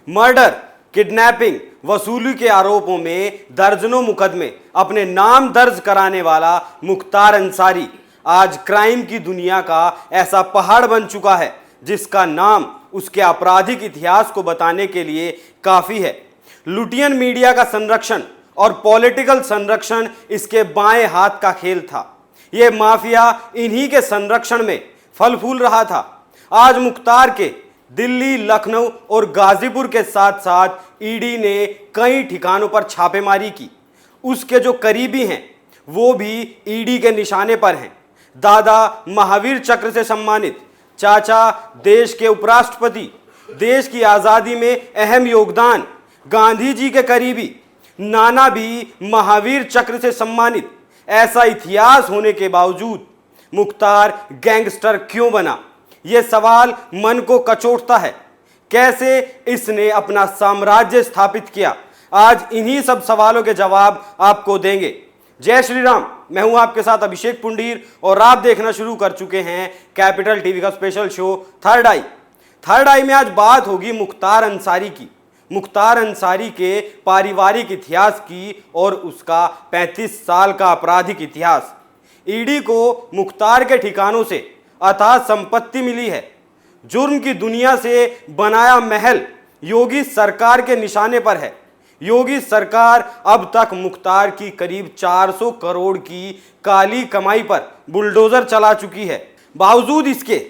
Murder, kidnapping, वसूली के आरोपों में दर्जनों मुकदमे अपने नाम दर्ज कराने वाला मुख्तार अंसारी आज क्राइम की दुनिया का ऐसा पहाड़ बन चुका है जिसका नाम उसके आपराधिक इतिहास को बताने के लिए काफी है। लुटियन मीडिया का संरक्षण और पॉलिटिकल संरक्षण इसके बाएं हाथ का खेल था। यह माफिया इन्हीं के संरक्षण में फल फूल रहा था। आज मुख्तार के दिल्ली, लखनऊ और गाजीपुर के साथ साथ ईडी ने कई ठिकानों पर छापेमारी की। उसके जो करीबी हैं वो भी ईडी के निशाने पर हैं। दादा महावीर चक्र से सम्मानित, चाचा देश के उपराष्ट्रपति, देश की आजादी में अहम योगदान, गांधी जी के करीबी, नाना भी महावीर चक्र से सम्मानित। ऐसा इतिहास होने के बावजूद मुख्तार गैंगस्टर क्यों बना? यह सवाल मन को कचोटता है। कैसे इसने अपना साम्राज्य स्थापित किया? आज इन्हीं सब सवालों के जवाब आपको देंगे। जय श्री राम। मैं हूं आपके साथ अभिषेक पुंडीर और आप देखना शुरू कर चुके हैं कैपिटल टीवी का स्पेशल शो थर्ड आई। थर्ड आई में आज बात होगी मुख्तार अंसारी की, मुख्तार अंसारी के पारिवारिक इतिहास की और उसका 35 साल का आपराधिक इतिहास। ईडी को मुख्तार के ठिकानों से अथाह संपत्ति मिली है। जुर्म की दुनिया से बनाया महल योगी सरकार के निशाने पर है। योगी सरकार अब तक मुख्तार की करीब 400 करोड़ की काली कमाई पर बुलडोजर चला चुकी है। बावजूद इसके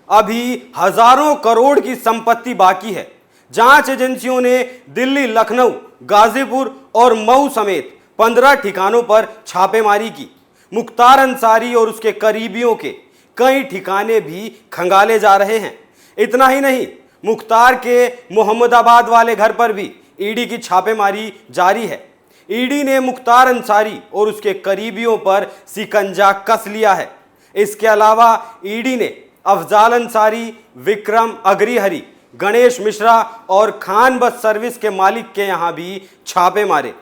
अभी हजारों करोड़ की संपत्ति बाकी है। जांच एजेंसियों ने दिल्ली, लखनऊ, गाजीपुर और मऊ समेत 15 ठिकानों पर छापेमारी की। मुख्तार अंसारी और उसके करीबियों के कई ठिकाने भी खंगाले जा रहे हैं। इतना ही नहीं, मुख्तार के मोहम्मदाबाद वाले घर पर भी ईडी की छापेमारी जारी है। ईडी ने मुख्तार अंसारी और उसके करीबियों पर शिकंजा कस लिया है। इसके अलावा ईडी ने अफजाल अंसारी, विक्रम अग्रिहरी, गणेश मिश्रा और खान बस सर्विस के मालिक के यहां भी छापे मारे।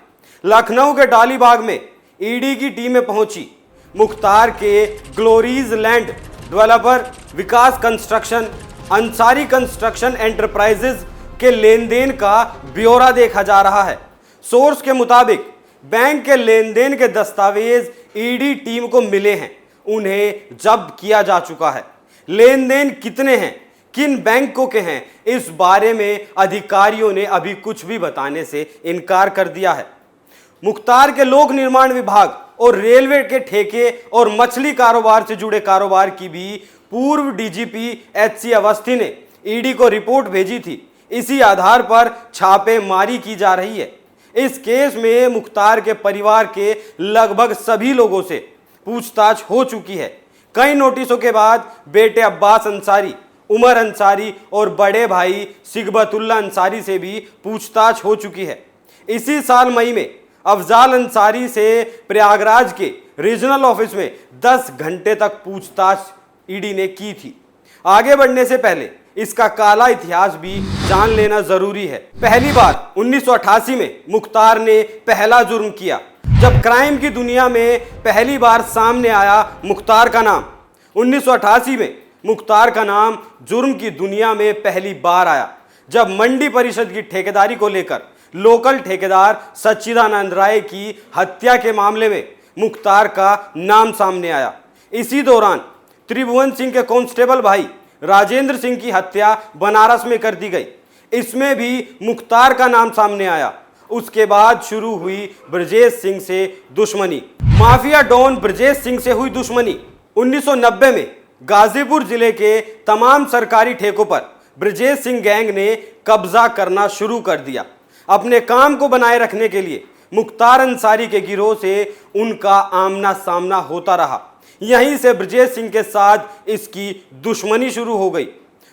लखनऊ के डालीबाग में ईडी की टीमें पहुंची। मुख्तार के ग्लोरीज लैंड डेवलपर, विकास कंस्ट्रक्शन, अंसारी कंस्ट्रक्शन एंटरप्राइजेज के लेन देन का ब्यौरा देखा जा रहा है। सोर्स के मुताबिक बैंक के लेन देन के दस्तावेज ईडी टीम को मिले हैं, उन्हें जब्त किया जा चुका है। लेन देन कितने हैं, किन बैंकों के हैं, इस बारे में अधिकारियों ने अभी कुछ भी बताने से इनकार कर दिया है। मुख्तार के लोक निर्माण विभाग और रेलवे के ठेके और मछली कारोबार से जुड़े कारोबार की भी पूर्व डीजीपी एचसी अवस्थी ने ईडी को रिपोर्ट भेजी थी। इसी आधार पर छापेमारी की जा रही है। इस केस में मुख्तार के परिवार के लगभग सभी लोगों से पूछताछ हो चुकी है। कई नोटिसों के बाद बेटे अब्बास अंसारी, उमर अंसारी और बड़े भाई सिगबतुल्ला अंसारी से भी पूछताछ हो चुकी है। इसी साल मई में अफजाल अंसारी से प्रयागराज के रीजनल ऑफिस में 10 घंटे तक पूछताछ ईडी ने की थी। आगे बढ़ने से पहले इसका काला इतिहास भी जान लेना जरूरी है। पहली बार 1988 में मुख्तार ने पहला जुर्म किया, जब क्राइम की दुनिया में पहली बार सामने आया मुख्तार का नाम। 1988 में मुख्तार का नाम जुर्म की दुनिया में पहली बार आया जब मंडी परिषद की ठेकेदारी को लेकर लोकल ठेकेदार सच्चिदानंद राय की हत्या के मामले में मुख्तार का नाम सामने आया। इसी दौरान त्रिभुवन सिंह के कांस्टेबल भाई राजेंद्र सिंह की हत्या बनारस में कर दी गई, इसमें भी मुख्तार का नाम सामने आया। उसके बाद शुरू हुई ब्रजेश सिंह से दुश्मनी। माफिया डॉन ब्रजेश सिंह से हुई दुश्मनी। 1990 में गाजीपुर जिले के तमाम सरकारी ठेकों पर ब्रजेश सिंह गैंग ने कब्जा करना शुरू कर दिया। अपने काम को बनाए रखने के लिए मुख्तार अंसारी के गिरोह से उनका आमना सामना होता रहा। यहीं से ब्रजेश सिंह के साथ इसकी दुश्मनी शुरू हो गई।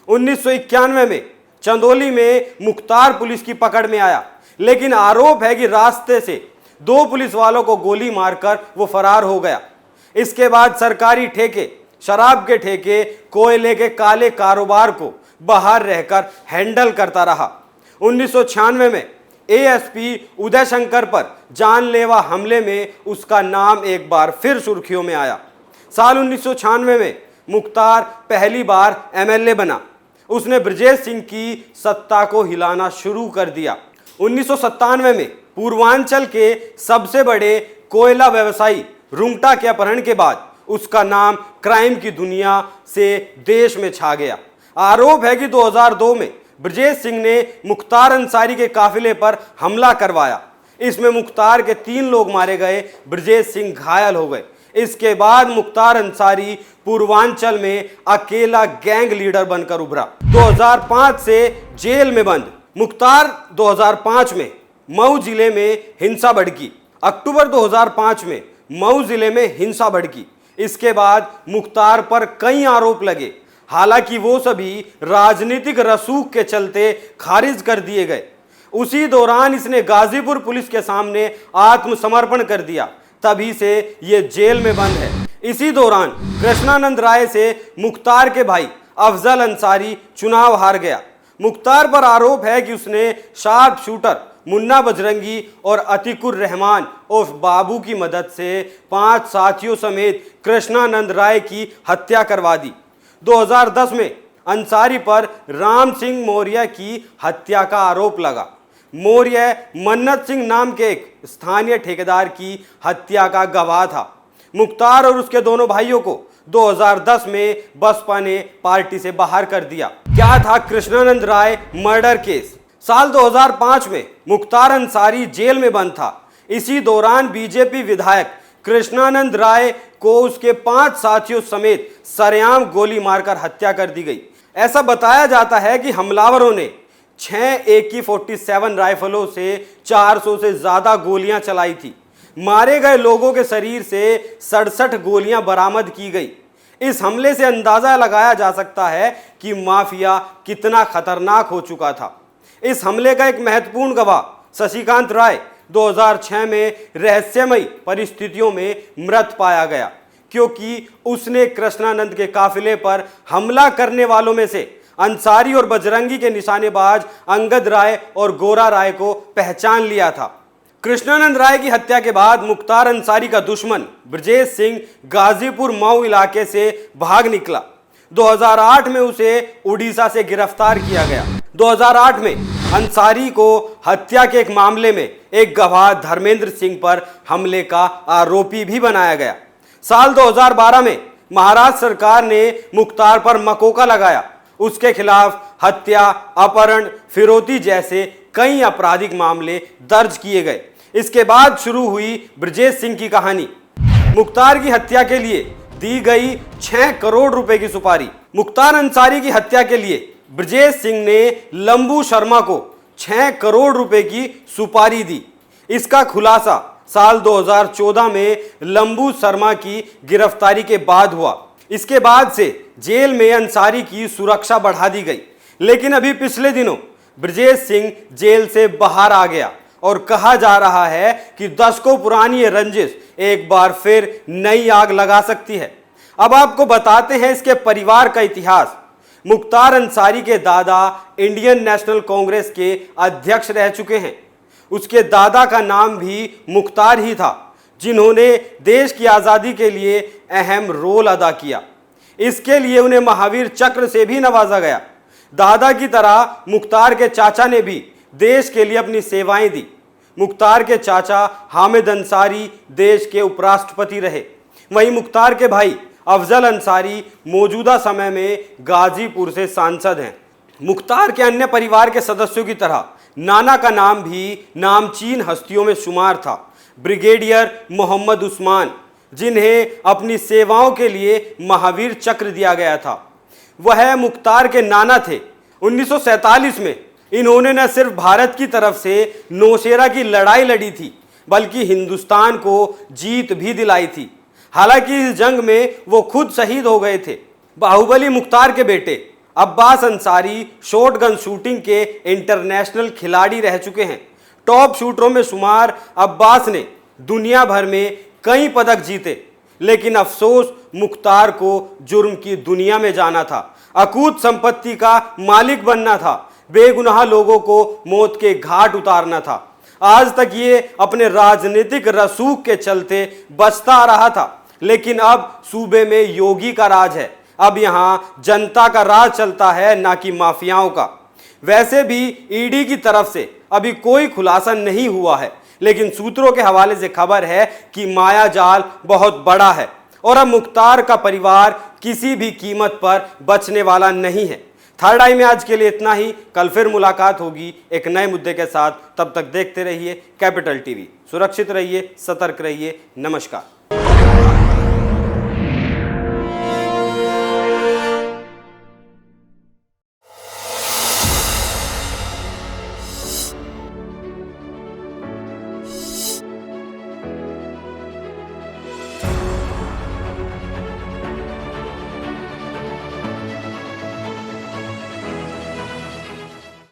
1991 में चंदौली में मुख्तार पुलिस की पकड़ में आया, लेकिन आरोप है कि रास्ते से 2 पुलिस वालों को गोली मारकर वो फरार हो गया। इसके बाद सरकारी ठेके, शराब के ठेके, कोयले के काले कारोबार को बाहर रहकर हैंडल करता रहा। 1996 में एएसपी उदय शंकर पर जानलेवा हमले में उसका नाम एक बार फिर सुर्खियों में आया। साल 1996 में मुख्तार पहली बार एमएलए बना। उसने ब्रजेश सिंह की सत्ता को हिलाना शुरू कर दिया। 1997 में पूर्वांचल के सबसे बड़े कोयला व्यवसायी रुंगटा के अपहरण के बाद उसका नाम क्राइम की दुनिया से देश में छा गया। आरोप है कि 2002 में ब्रजेश सिंह ने मुख्तार अंसारी के काफिले पर हमला करवाया। इसमें मुख्तार के 3 लोग मारे गए, ब्रजेश सिंह घायल हो गए। इसके बाद मुख्तार अंसारी पूर्वांचल में अकेला गैंग लीडर बनकर उभरा। 2005 से जेल में बंद मुख्तार 2005 में मऊ जिले में हिंसा भड़की। अक्टूबर 2005 में मऊ जिले में हिंसा भड़की। इसके बाद मुख्तार पर कई आरोप लगे, हालांकि वो सभी राजनीतिक रसूख के चलते खारिज कर दिए गए। उसी दौरान इसने गाजीपुर पुलिस के सामने आत्मसमर्पण कर दिया, तभी से ये जेल में बंद है। इसी दौरान कृष्णानंद राय से मुख्तार के भाई अफजल अंसारी चुनाव हार गया। मुख्तार पर आरोप है कि उसने शार्प शूटर मुन्ना बजरंगी और अतिकुर रहमान उर्फ बाबू की मदद से 5 साथियों समेत कृष्णानंद राय की हत्या करवा दी। 2010 में अंसारी पर राम सिंह मौर्य की हत्या का आरोप लगा। मौर्य मन्नत सिंह नाम के एक स्थानीय ठेकेदार की हत्या का गवाह था। मुख्तार और उसके दोनों भाइयों को 2010 में बसपा ने पार्टी से बाहर कर दिया। क्या था कृष्णानंद राय मर्डर केस? साल 2005 में मुख्तार अंसारी जेल में बंद था। इसी दौरान बीजेपी विधायक कृष्णानंद राय को उसके 5 साथियों समेत सरेआम गोली मारकर हत्या कर दी गई। ऐसा बताया जाता है कि हमलावरों ने 6 AK-47 राइफलों से 400 से ज्यादा गोलियां चलाई थी। मारे गए लोगों के शरीर से 67 गोलियां बरामद की गई। इस हमले से अंदाजा लगाया जा सकता है कि माफिया कितना खतरनाक हो चुका था। इस हमले का एक महत्वपूर्ण गवाह शशिकांत राय 2006 में रहस्यमयी परिस्थितियों में मृत पाया गया, क्योंकि उसने कृष्णानंद के काफिले पर हमला करने वालों में से अंसारी और बजरंगी के निशानेबाज अंगद राय और गोरा राय को पहचान लिया था। कृष्णानंद राय की हत्या के बाद मुख्तार अंसारी का दुश्मन ब्रजेश सिंह गाजीपुर मऊ इलाके से भाग निकला। 2008 में उसे उड़ीसा से गिरफ्तार किया गया। 2008 में अंसारी को हत्या के एक मामले में एक गवाह धर्मेंद्र सिंह पर हमले का आरोपी भी बनाया गया। साल 2012 में महाराष्ट्र सरकार ने मुख्तार पर मकोका लगाया। उसके खिलाफ हत्या, अपहरण, फिरौती जैसे कई आपराधिक मामले दर्ज किए गए। इसके बाद शुरू हुई ब्रजेश सिंह की कहानी। मुख्तार की हत्या के लिए दी गई 6 करोड़ रुपए की सुपारी। मुख्तार अंसारी की हत्या के लिए ब्रजेश सिंह ने लंबू शर्मा को 6 करोड़ रुपए की सुपारी दी। इसका खुलासा साल 2014 में लंबू शर्मा की गिरफ्तारी के बाद हुआ। इसके बाद से जेल में अंसारी की सुरक्षा बढ़ा दी गई। लेकिन अभी पिछले दिनों ब्रजेश सिंह जेल से बाहर आ गया और कहा जा रहा है कि दशकों पुरानी ये रंजिश एक बार फिर नई आग लगा सकती है। अब आपको बताते हैं इसके परिवार का इतिहास। मुख्तार अंसारी के दादा इंडियन नेशनल कांग्रेस के अध्यक्ष रह चुके हैं। उसके दादा का नाम भी मुख्तार ही था, जिन्होंने देश की आज़ादी के लिए अहम रोल अदा किया। इसके लिए उन्हें महावीर चक्र से भी नवाजा गया। दादा की तरह मुख्तार के चाचा ने भी देश के लिए अपनी सेवाएं दी। मुख्तार के चाचा हामिद अंसारी देश के उपराष्ट्रपति रहे। वहीं मुख्तार के भाई अफजल अंसारी मौजूदा समय में गाजीपुर से सांसद हैं। मुख्तार के अन्य परिवार के सदस्यों की तरह नाना का नाम भी नामचीन हस्तियों में शुमार था। ब्रिगेडियर मोहम्मद उस्मान, जिन्हें अपनी सेवाओं के लिए महावीर चक्र दिया गया था, वह मुख्तार के नाना थे। 1947 में इन्होंने न सिर्फ भारत की तरफ से नौशेरा की लड़ाई लड़ी थी, बल्कि हिंदुस्तान को जीत भी दिलाई थी। हालांकि इस जंग में वो खुद शहीद हो गए थे। बाहुबली मुख्तार के बेटे अब्बास अंसारी शॉटगन शूटिंग के इंटरनेशनल खिलाड़ी रह चुके हैं। टॉप शूटरों में शुमार अब्बास ने दुनिया भर में कई पदक जीते, लेकिन अफसोस मुख्तार को जुर्म की दुनिया में जाना था, अकूत संपत्ति का मालिक बनना था, बेगुनाह लोगों को मौत के घाट उतारना था। आज तक ये अपने राजनीतिक रसूख के चलते बचता आ रहा था, लेकिन अब सूबे में योगी का राज है। अब यहां जनता का राज चलता है, ना कि माफियाओं का। वैसे भी ईडी की तरफ से अभी कोई खुलासा नहीं हुआ है, लेकिन सूत्रों के हवाले से खबर है कि माया जाल बहुत बड़ा है और अब मुख्तार का परिवार किसी भी कीमत पर बचने वाला नहीं है। थर्ड आई में आज के लिए इतना ही। कल फिर मुलाकात होगी एक नए मुद्दे के साथ। तब तक देखते रहिए कैपिटल टीवी। सुरक्षित रहिए, सतर्क रहिए। नमस्कार।